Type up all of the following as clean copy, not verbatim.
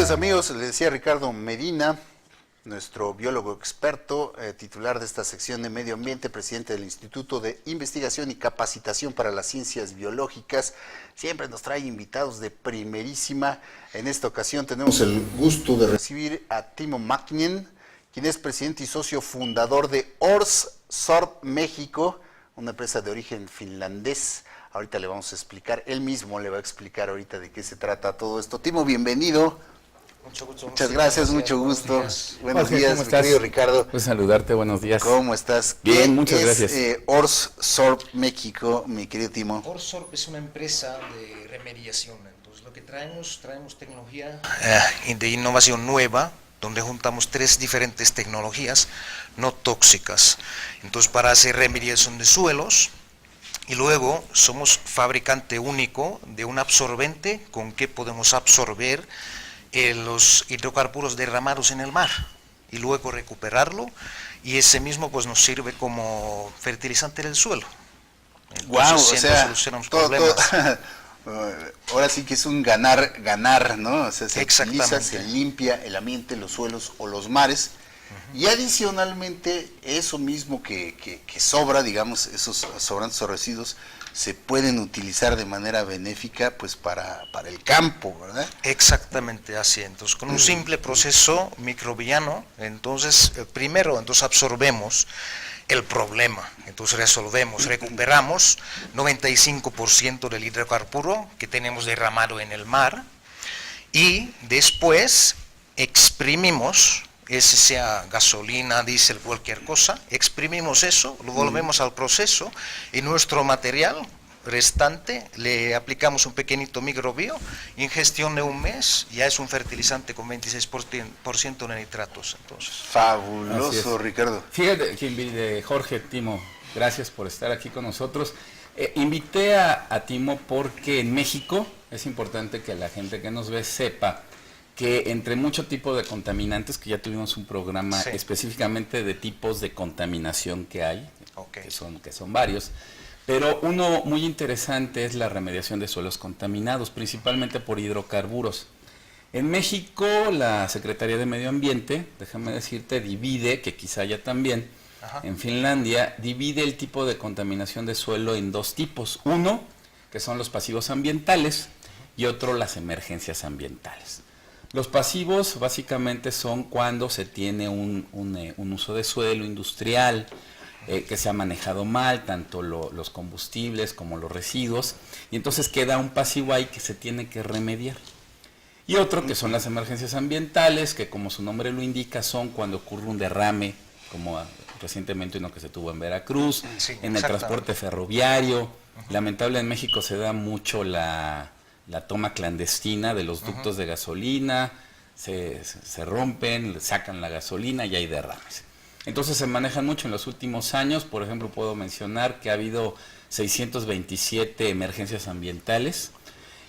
tardes, amigos. Les decía Ricardo Medina, nuestro biólogo experto, titular de esta sección de Medio Ambiente, presidente del Instituto de Investigación y Capacitación para las Ciencias Biológicas. Siempre nos trae invitados de primerísima. En esta ocasión tenemos el gusto de recibir a Timo Mäkinen, quien es presidente y socio fundador de Ors Sorb México, una empresa de origen finlandés. Ahorita le vamos a explicar, él mismo le va a explicar ahorita de qué se trata todo esto. Timo, bienvenido. Muchas gracias, mucho gusto. Buenos días, ¿cómo estás? querido Ricardo. Pues saludarte, buenos días. ¿Cómo estás? Bien, muchas gracias. Ors Sorb México, mi querido Timo. Ors Sorb es una empresa de remediación. Entonces, lo que traemos tecnología de innovación nueva, donde juntamos 3 diferentes tecnologías no tóxicas. Entonces, para hacer remediación de suelos. Y luego somos fabricante único de un absorbente con que podemos absorber los hidrocarburos derramados en el mar y luego recuperarlo, y ese mismo pues nos sirve como fertilizante del suelo. Entonces, Wow, o sea, solucionamos problemas. Ahora sí que es un ganar, ¿no? O sea, se utiliza, se limpia el ambiente, los suelos o los mares. Y adicionalmente, eso mismo que sobra, digamos, esos sobrantes o residuos, se pueden utilizar de manera benéfica pues para el campo, ¿verdad? Exactamente así. Entonces, con un simple proceso microbiano, entonces, primero absorbemos el problema, entonces resolvemos, recuperamos 95% del hidrocarburo que tenemos derramado en el mar, y después exprimimos, ese sea gasolina, diésel, cualquier cosa, exprimimos eso, lo volvemos al proceso, y nuestro material restante le aplicamos un pequeñito microbio, y en gestión de un mes ya es un fertilizante con 26% de nitratos. Entonces. Fabuloso, Ricardo. Fíjate, Jorge, Timo, gracias por estar aquí con nosotros. Invité a Timo porque en México es importante que la gente que nos ve sepa que entre mucho tipo de contaminantes, que ya tuvimos un programa específicamente de tipos de contaminación que hay, que son varios, pero uno muy interesante es la remediación de suelos contaminados, principalmente por hidrocarburos. En México, la Secretaría de Medio Ambiente, déjame decirte, divide, que quizá ya también, en Finlandia, divide el tipo de contaminación de suelo en 2 tipos. Uno, que son los pasivos ambientales, y otro, las emergencias ambientales. Los pasivos básicamente son cuando se tiene un uso de suelo industrial que se ha manejado mal, tanto los combustibles como los residuos, y entonces queda un pasivo ahí que se tiene que remediar. Y otro que son las emergencias ambientales, que como su nombre lo indica, son cuando ocurre un derrame, como recientemente uno que se tuvo en Veracruz, en el transporte ferroviario. Lamentable, en México se da mucho la toma clandestina de los ductos de gasolina, se rompen, sacan la gasolina y hay derrames. Entonces se manejan mucho en los últimos años. Por ejemplo, puedo mencionar que ha habido 627 emergencias ambientales,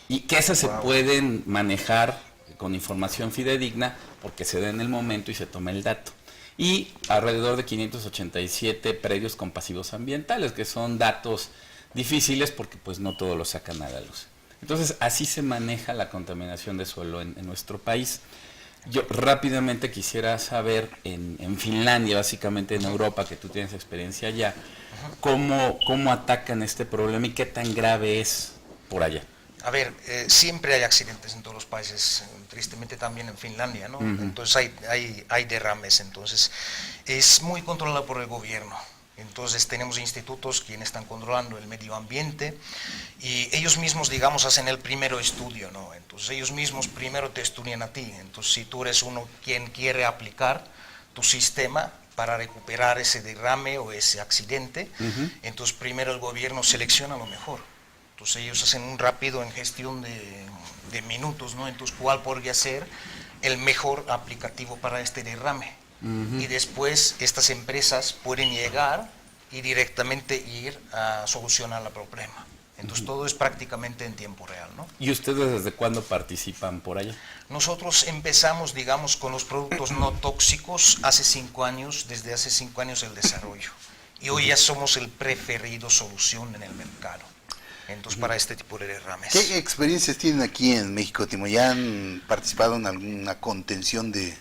y que esas se pueden manejar con información fidedigna porque se da en el momento y se toma el dato. Y alrededor de 587 predios con pasivos ambientales, que son datos difíciles porque pues no todos los sacan a la luz. Entonces, así se maneja la contaminación de suelo en nuestro país. Yo rápidamente quisiera saber, en Finlandia, básicamente en Europa, que tú tienes experiencia allá, cómo atacan este problema y qué tan grave es por allá. A ver, siempre hay accidentes en todos los países, tristemente también en Finlandia, ¿no? Entonces hay derrames, entonces es muy controlado por el gobierno. Entonces tenemos institutos quienes están controlando el medio ambiente, y ellos mismos, digamos, hacen el primero estudio, ¿no? Entonces ellos mismos primero te estudian a ti. Entonces, si tú eres uno quien quiere aplicar tu sistema para recuperar ese derrame o ese accidente, entonces primero el gobierno selecciona lo mejor. Entonces ellos hacen un rápido en gestión de minutos, ¿no? Entonces, ¿cuál podría ser el mejor aplicativo para este derrame? Y después estas empresas pueden llegar y directamente ir a solucionar el problema. Entonces todo es prácticamente en tiempo real, ¿no? ¿Y ustedes desde cuándo participan por allá? Nosotros empezamos, digamos, con los productos no tóxicos hace 5 años, desde hace 5 años el desarrollo. Y hoy ya somos el preferido solución en el mercado. entonces para este tipo de derrames. ¿Qué experiencias tienen aquí en México, Timo? ¿Ya han participado en alguna contención de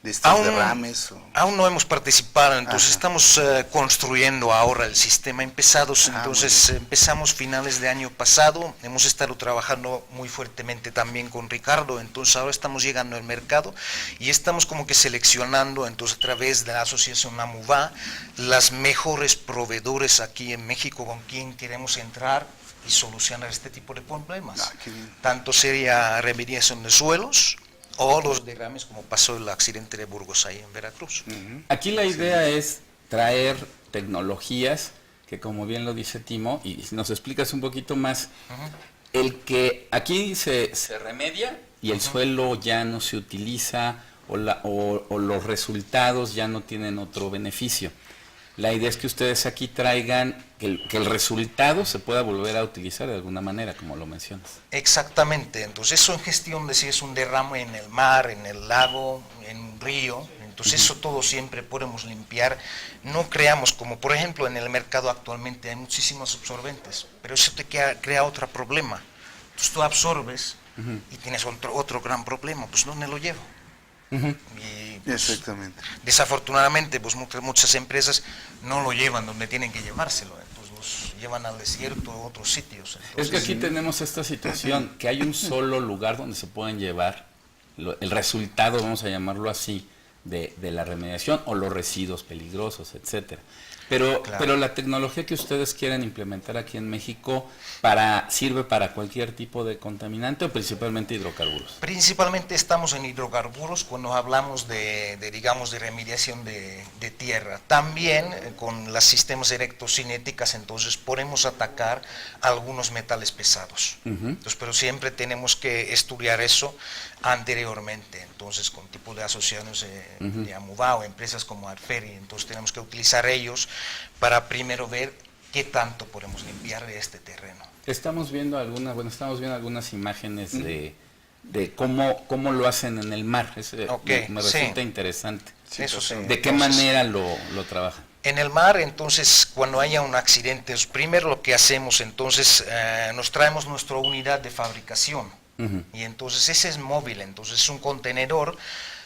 estos derrames? Aún no hemos participado, entonces Ajá. estamos construyendo ahora el sistema. Empezamos finales de año pasado, hemos estado trabajando muy fuertemente también con Ricardo, entonces ahora estamos llegando al mercado y estamos como que seleccionando, entonces a través de la asociación AMUVA, las mejores proveedores aquí en México con quien queremos entrar y solucionar este tipo de problemas. Qué bien. Tanto sería remediación de suelos, o los derrames como pasó el accidente de Burgos ahí en Veracruz. Aquí la idea es traer tecnologías que, como bien lo dice Timo, y si nos explicas un poquito más, el que aquí se remedia y el suelo ya no se utiliza o los resultados ya no tienen otro beneficio. La idea es que ustedes aquí traigan que el resultado se pueda volver a utilizar de alguna manera, como lo mencionas. Exactamente, entonces eso en gestión de si es un derrame en el mar, en el lago, en un río, entonces eso todo siempre podemos limpiar. No creamos, como por ejemplo en el mercado actualmente hay muchísimos absorbentes, pero eso te crea otro problema. Entonces tú absorbes y tienes otro gran problema, pues ¿dónde lo llevo? Y, pues, Exactamente. desafortunadamente pues muchas empresas no lo llevan donde tienen que llevárselo, entonces los llevan al desierto a otros sitios. Es que aquí tenemos esta situación, que hay un solo lugar donde se pueden llevar el resultado, vamos a llamarlo así, de la remediación o los residuos peligrosos, etcétera. Pero la tecnología que ustedes quieren implementar aquí en México sirve para cualquier tipo de contaminante o principalmente hidrocarburos. Principalmente estamos en hidrocarburos cuando hablamos digamos, de remediación de tierra. También con los sistemas electrocinéticas, entonces podemos atacar algunos metales pesados. Entonces, pero siempre tenemos que estudiar eso anteriormente, entonces con tipo de asociaciones de AMUVA o empresas como Arferi, entonces tenemos que utilizar ellos para primero ver qué tanto podemos limpiar de este terreno. Estamos viendo algunas imágenes de cómo lo hacen en el mar. Me resulta interesante. Eso sí. ¿De qué manera lo trabajan? En el mar, entonces, cuando haya un accidente, primero lo que hacemos, entonces, nos traemos nuestra unidad de fabricación. Y entonces ese es móvil, entonces es un contenedor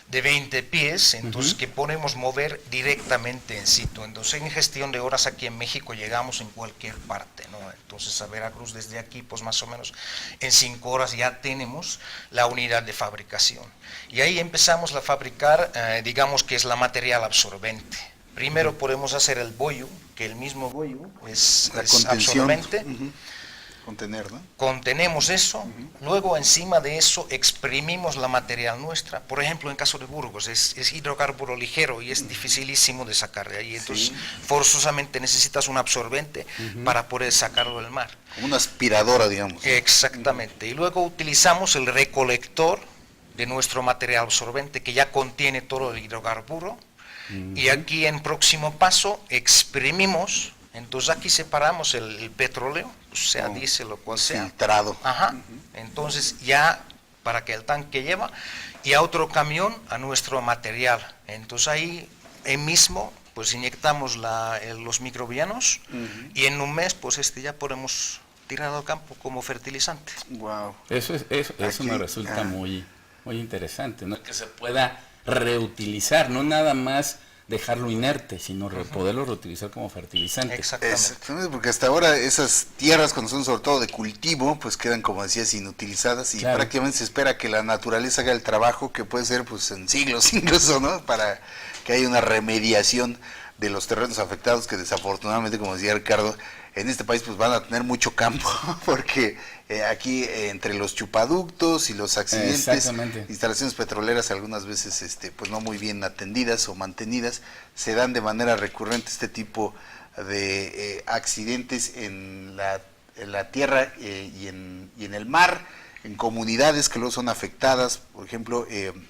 de 20 pies, entonces que podemos mover directamente en sitio. Entonces en gestión de horas aquí en México llegamos en cualquier parte, ¿no? Entonces a Veracruz desde aquí pues más o menos en 5 horas ya tenemos la unidad de fabricación. Y ahí empezamos a fabricar, digamos que es la material absorbente. Primero podemos hacer el bollo, que el mismo bollo es absorbente. Contener, ¿no? Contenemos eso, luego encima de eso exprimimos la material nuestra. Por ejemplo, en caso de Burgos es hidrocarburo ligero y es dificilísimo de sacar de ahí. Entonces, forzosamente necesitas un absorbente para poder sacarlo del mar. Como una aspiradora, digamos. Exactamente. Y luego utilizamos el recolector de nuestro material absorbente que ya contiene todo el hidrocarburo. Y aquí en próximo paso exprimimos. Entonces aquí separamos el petróleo, sea diésel o cual sea. Filtrado. Entonces ya para que el tanque lleva y a otro camión a nuestro material. Entonces ahí mismo pues inyectamos los microbianos y en un mes pues ya podemos tirar al campo como fertilizante. Wow. Eso me resulta muy interesante, ¿no? Que se pueda reutilizar, no nada más dejarlo inerte, sino poderlo reutilizar como fertilizante. Exactamente, porque hasta ahora esas tierras, cuando son sobre todo de cultivo, pues quedan, como decías, inutilizadas y prácticamente se espera que la naturaleza haga el trabajo, que puede ser pues en siglos incluso, ¿no? Para que haya una remediación de los terrenos afectados, que desafortunadamente, como decía Ricardo, en este país pues van a tener mucho campo, porque aquí entre los chupaductos y los accidentes, instalaciones petroleras algunas veces pues no muy bien atendidas o mantenidas, se dan de manera recurrente este tipo de accidentes en la tierra y en el mar, en comunidades que luego son afectadas, por ejemplo,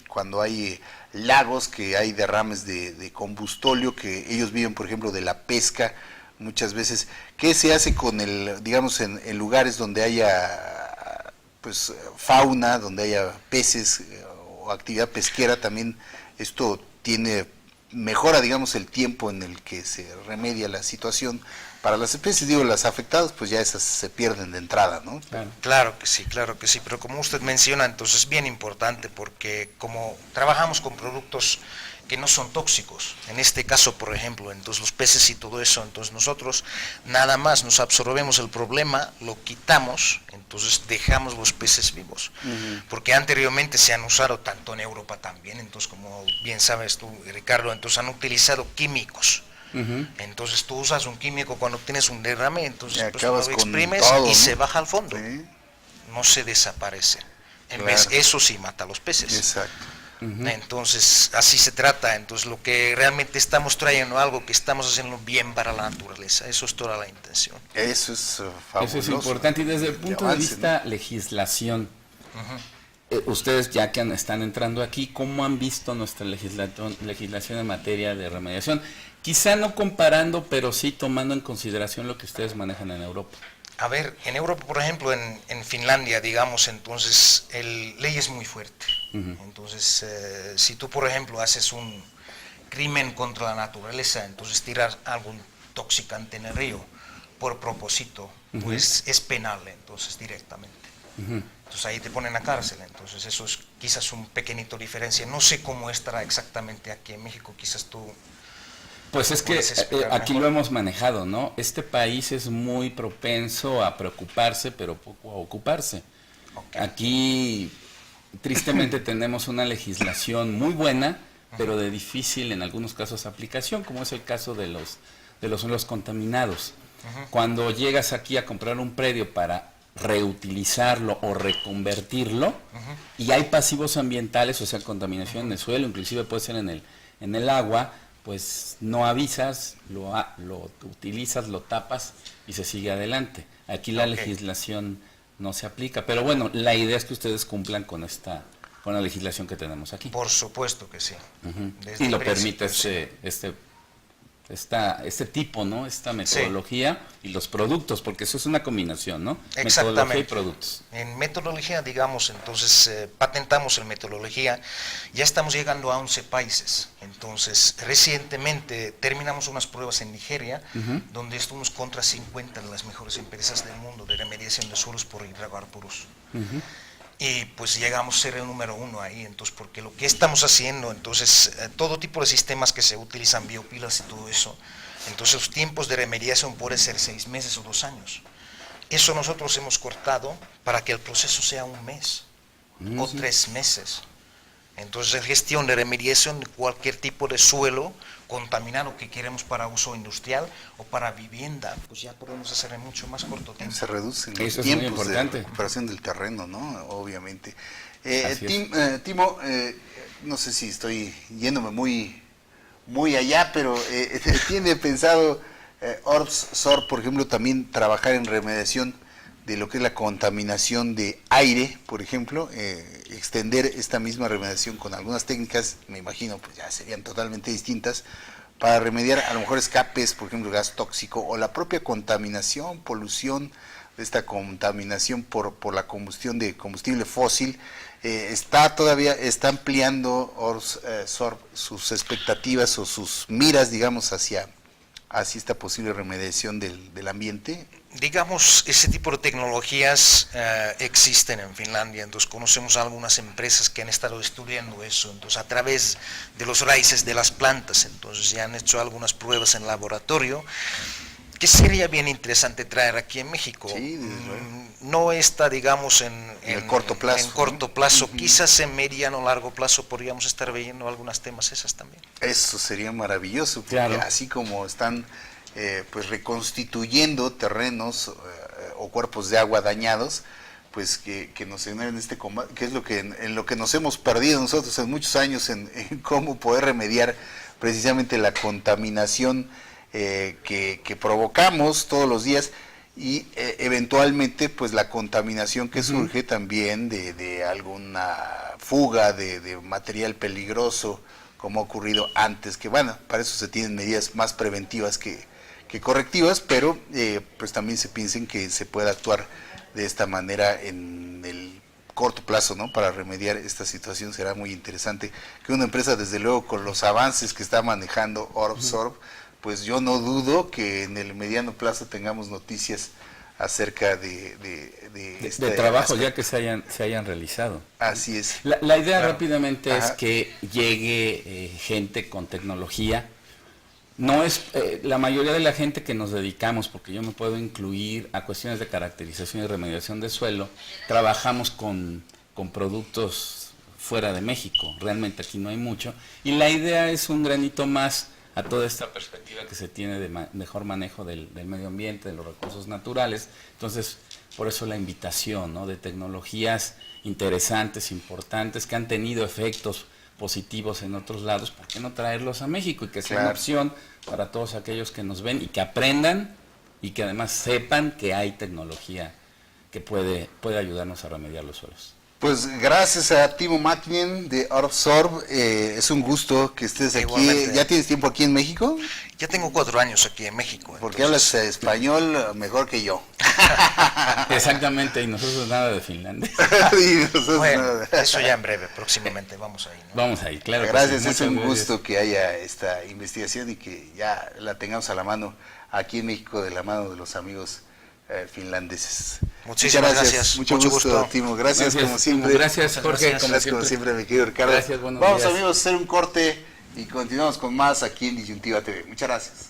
cuando hay lagos, que hay derrames de combustóleo, que ellos viven, por ejemplo, de la pesca. Muchas veces, ¿qué se hace con digamos, en lugares donde haya pues fauna, donde haya peces o actividad pesquera? También esto tiene mejora, digamos, el tiempo en el que se remedia la situación para las especies, digo, las afectadas, pues ya esas se pierden de entrada, ¿no? Claro que sí, pero como usted menciona, entonces es bien importante porque como trabajamos con productos que no son tóxicos, en este caso, por ejemplo, entonces los peces y todo eso, entonces nosotros nada más nos absorbemos el problema, lo quitamos, entonces dejamos los peces vivos, porque anteriormente se han usado tanto en Europa también, entonces como bien sabes tú, Ricardo, entonces han utilizado químicos. Entonces tú usas un químico cuando tienes un derrame, entonces pues, lo exprimes todo, y ¿no? Se baja al fondo, sí. No se desaparece. En vez eso sí mata a los peces. Exacto. Entonces así se trata, entonces lo que realmente estamos trayendo algo que estamos haciendo bien para la naturaleza, eso es toda la intención. Eso es fabuloso. Eso es importante y desde el punto de vista legislación, ustedes ya que están entrando aquí, ¿cómo han visto nuestra legislación en materia de remediación? Quizá no comparando, pero sí tomando en consideración lo que ustedes manejan en Europa. A ver, en Europa, por ejemplo, en Finlandia, digamos, entonces, ley es muy fuerte. Entonces, si tú, por ejemplo, haces un crimen contra la naturaleza, entonces tiras algún toxicante en el río por propósito, pues es penal, entonces, directamente. Entonces ahí te ponen a cárcel, entonces eso es quizás un pequeñito diferencia. No sé cómo estará exactamente aquí en México, quizás tú... Pues es que aquí lo hemos manejado, ¿no? Este país es muy propenso a preocuparse, pero poco a ocuparse. Aquí, tristemente, tenemos una legislación muy buena, pero de difícil, en algunos casos, aplicación, como es el caso de los suelos contaminados. Cuando llegas aquí a comprar un predio para reutilizarlo o reconvertirlo, y hay pasivos ambientales, o sea, contaminación en el suelo, inclusive puede ser en el agua, pues no avisas, lo utilizas, lo tapas y se sigue adelante. Aquí la legislación no se aplica, pero bueno, la idea es que ustedes cumplan con la legislación que tenemos aquí. Por supuesto que sí. Y lo permite este tipo, ¿no? Esta metodología y los productos, porque eso es una combinación, ¿no? Metodología y productos. En metodología, digamos, entonces patentamos en metodología, ya estamos llegando a 11 países. Entonces, recientemente terminamos unas pruebas en Nigeria, donde estuvimos contra 50 de las mejores empresas del mundo de remediación de suelos por hidrocarburos. Y pues llegamos a ser el número 1 ahí, entonces, porque lo que estamos haciendo, entonces, todo tipo de sistemas que se utilizan, biopilas y todo eso, entonces los tiempos de remediación pueden ser 6 meses o 2 años. Eso nosotros hemos cortado para que el proceso sea 1 mes o 3 meses. Entonces, gestión de remediación de cualquier tipo de suelo contaminado que queremos para uso industrial o para vivienda, pues ya podemos hacer en mucho más corto tiempo. Se reducen los tiempos de recuperación del terreno, ¿no? Obviamente. Timo, no sé si estoy yéndome muy allá, pero ¿tiene pensado ORSOR, por ejemplo, también trabajar en remediación de lo que es la contaminación de aire, por ejemplo, extender esta misma remediación con algunas técnicas, me imagino, pues ya serían totalmente distintas, para remediar a lo mejor escapes, por ejemplo, gas tóxico o la propia contaminación, polución de esta contaminación por la combustión de combustible fósil? ¿Está ampliando ORSOR sus expectativas o sus miras, digamos, hacia esta posible remediación del ambiente? Digamos, ese tipo de tecnologías existen en Finlandia, entonces conocemos algunas empresas que han estado estudiando eso, entonces a través de los raíces de las plantas, entonces ya han hecho algunas pruebas en laboratorio, que sería bien interesante traer aquí en México. Sí, no está, digamos, en corto plazo. En corto plazo, quizás en mediano o largo plazo podríamos estar viendo algunos temas esas también. Eso sería maravilloso, porque así como están pues reconstituyendo terrenos o cuerpos de agua dañados, pues que nos generen este combate, que es en lo que nos hemos perdido nosotros en muchos años, en cómo poder remediar precisamente la contaminación que provocamos todos los días y eventualmente pues la contaminación que surge también de alguna fuga de material peligroso, como ha ocurrido antes, que bueno, para eso se tienen medidas más preventivas que correctivas, pero pues también se piensen que se puede actuar de esta manera en el corto plazo, ¿no? Para remediar esta situación será muy interesante que una empresa, desde luego, con los avances que está manejando Orbsorb, pues yo no dudo que en el mediano plazo tengamos noticias acerca de trabajos aspecto. ya que se hayan realizado. Así es. La idea Claro. rápidamente es Ajá. que llegue gente con tecnología. No es la mayoría de la gente que nos dedicamos, porque yo me puedo incluir a cuestiones de caracterización y remediación de suelo, trabajamos con productos fuera de México. Realmente aquí no hay mucho. Y la idea es un granito más a toda esta perspectiva que se tiene de mejor manejo del medio ambiente, de los recursos naturales. Entonces, por eso la invitación, ¿no? De tecnologías interesantes, importantes, que han tenido efectos positivos en otros lados, ¿por qué no traerlos a México? Y que sea una Claro. opción para todos aquellos que nos ven y que aprendan y que además sepan que hay tecnología que puede ayudarnos a remediar los suelos. Pues gracias a Timo Mäkinen de Orbsorb, es un gusto que estés aquí. Igualmente. ¿Ya tienes tiempo aquí en México? Ya tengo 4 años aquí en México. Porque entonces, hablas español mejor que yo. Exactamente, y nosotros nada de Finlandia. Y nosotros Bueno, nada. eso ya en breve, próximamente vamos ahí, ¿no? Vamos ahí, claro. que Gracias, sí, es un muchas gracias. gusto que haya esta investigación y que ya la tengamos a la mano aquí en México, de la mano de los amigos finlandeses. Muchísimas gracias. Mucho gusto, Timo. Gracias, como siempre. Gracias, Muchas Jorge. gracias. Como siempre, mi querido Ricardo. Gracias, buenos Vamos, días. amigos, a hacer un corte y continuamos con más aquí en Disyuntiva TV. Muchas gracias.